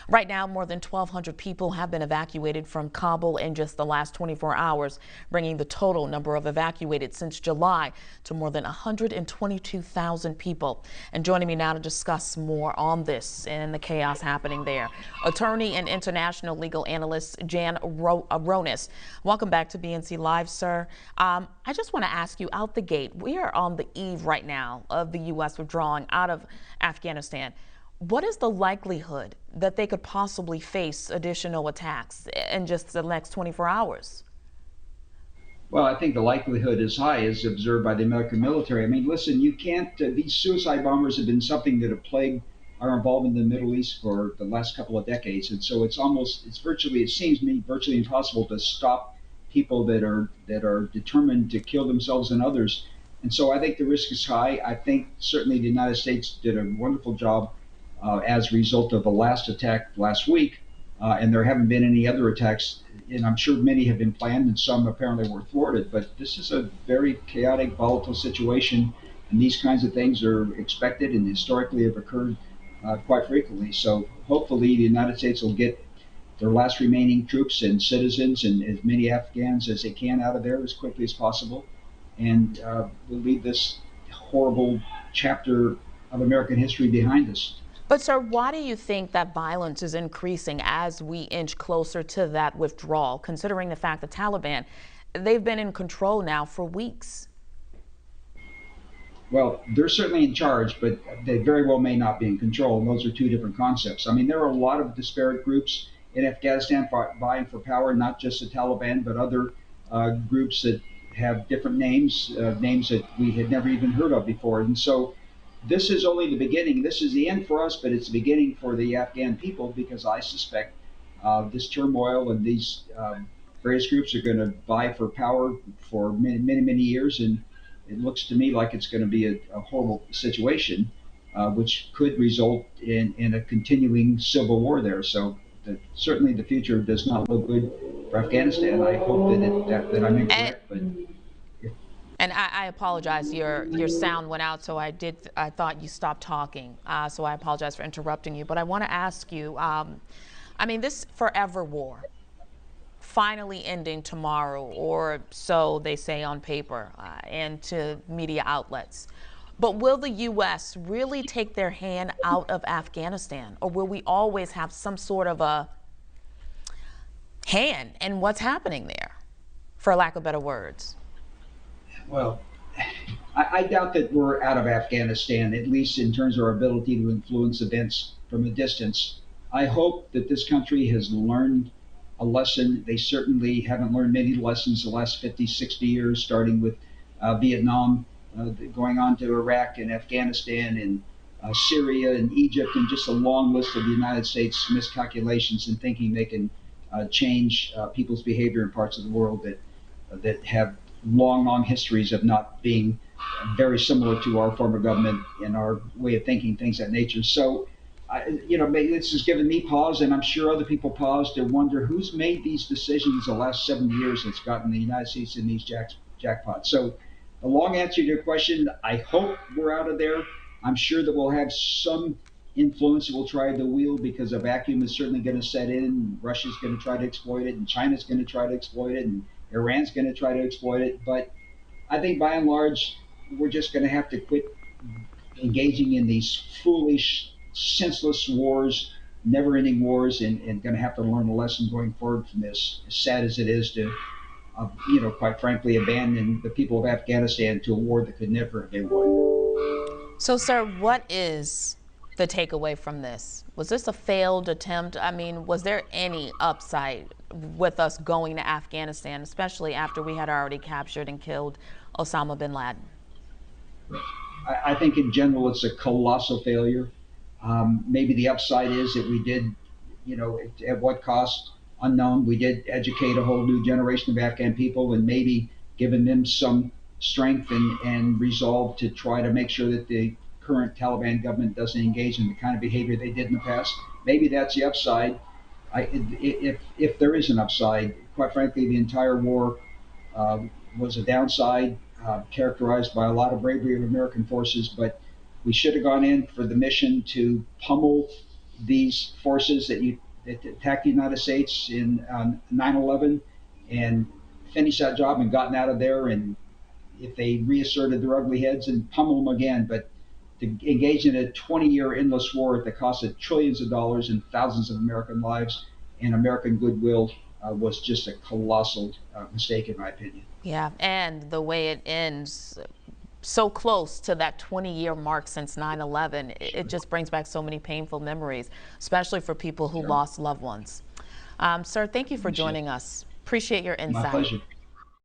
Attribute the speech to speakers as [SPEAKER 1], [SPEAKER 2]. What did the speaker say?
[SPEAKER 1] Right now, more than 1,200 people have been evacuated from Kabul in just the last 24 hours, bringing the total number of evacuated since July to more than 122,000 people. And joining me now to discuss more on this and the chaos happening there, attorney and international legal analyst Jan Ronis. Welcome back to BNC Live, sir. I just want to ask you, out the gate, we are on the eve right now of the U.S. withdrawing out of Afghanistan. What is the likelihood that they could possibly face additional attacks in just the next 24 hours?
[SPEAKER 2] Well, I think the likelihood is high, as observed by the American military. I mean, listen, you can't, these suicide bombers have been something that have plagued our involvement in the Middle East for the last couple of decades. And so it's virtually, it seems to me, virtually impossible to stop people that are determined to kill themselves and others. And so I think the risk is high. I think certainly the United States did a wonderful job as a result of the last attack last week, and there haven't been any other attacks. And I'm sure many have been planned, and some apparently were thwarted. But this is a very chaotic, volatile situation, and these kinds of things are expected and historically have occurred quite frequently. So hopefully, the United States will get their last remaining troops and citizens and as many Afghans as they can out of there as quickly as possible, and we'll leave this horrible chapter of American history behind us.
[SPEAKER 1] But, sir, why do you think that violence is increasing as we inch closer to that withdrawal, considering the fact the Taliban, they've been in control now for weeks?
[SPEAKER 2] Well, they're certainly in charge, but they very well may not be in control, and those are two different concepts. I mean, there are a lot of disparate groups in Afghanistan vying for power, not just the Taliban, but other groups that have different names, names that we had never even heard of before. And so this is only the beginning. This is the end for us, but it's the beginning for the Afghan people, because I suspect this turmoil and these various groups are going to vie for power for many, many, many years. And it looks to me like it's going to be a horrible situation, which could result in a continuing civil war there. So certainly the future does not look good for Afghanistan. I hope that I'm incorrect, but.
[SPEAKER 1] And I apologize, your sound went out, so I thought you stopped talking. So I apologize for interrupting you. But I want to ask you, I mean, this forever war finally ending tomorrow, or so they say on paper and to media outlets. But will the U.S. really take their hand out of Afghanistan, or will we always have some sort of a hand in what's happening there, for lack of better words?
[SPEAKER 2] Well, I doubt that we're out of Afghanistan, at least in terms of our ability to influence events from a distance. I hope that this country has learned a lesson. They certainly haven't learned many lessons the last 50, 60 years, starting with Vietnam, going on to Iraq and Afghanistan and Syria and Egypt, and just a long list of the United States miscalculations in thinking they can change people's behavior in parts of the world that have long histories of not being very similar to our form of government and our way of thinking, things of that nature. So, this has given me pause, and I'm sure other people pause to wonder who's made these decisions the last 7 years that's gotten the United States in these jackpots. So, the long answer to your question, I hope we're out of there. I'm sure that we'll have some influence that will try to wield, because a vacuum is certainly going to set in. Russia's going to try to exploit it, and China's going to try to exploit it, and Iran's going to try to exploit it. But I think by and large, we're just going to have to quit engaging in these foolish, senseless wars, never-ending wars, and going to have to learn a lesson going forward from this, as sad as it is to, quite frankly, abandon the people of Afghanistan to a war that could never have been won.
[SPEAKER 1] So, sir, what is the takeaway from this? Was this a failed attempt? I mean, was there any upside with us going to Afghanistan, especially after we had already captured and killed Osama bin Laden?
[SPEAKER 2] I think in general it's a colossal failure. Maybe the upside is that we did, at what cost, unknown, we did educate a whole new generation of Afghan people, and maybe given them some strength and resolve to try to make sure that the current Taliban government doesn't engage in the kind of behavior they did in the past. Maybe that's the upside. If there is an upside, quite frankly, the entire war was a downside, characterized by a lot of bravery of American forces, but we should have gone in for the mission to pummel these forces that attacked the United States in 9/11 and finished that job and gotten out of there, and if they reasserted their ugly heads and pummel them again. But to engage in a 20-year endless war at the cost of trillions of dollars and thousands of American lives and American goodwill was just a colossal mistake, in my opinion.
[SPEAKER 1] Yeah, and the way it ends, so close to that 20-year mark since 9/11, it just brings back so many painful memories, especially for people who
[SPEAKER 2] Sure.
[SPEAKER 1] lost loved ones. Sir, thank you for
[SPEAKER 2] Appreciate it.
[SPEAKER 1] joining us. Appreciate your
[SPEAKER 2] My
[SPEAKER 1] insight.
[SPEAKER 2] pleasure.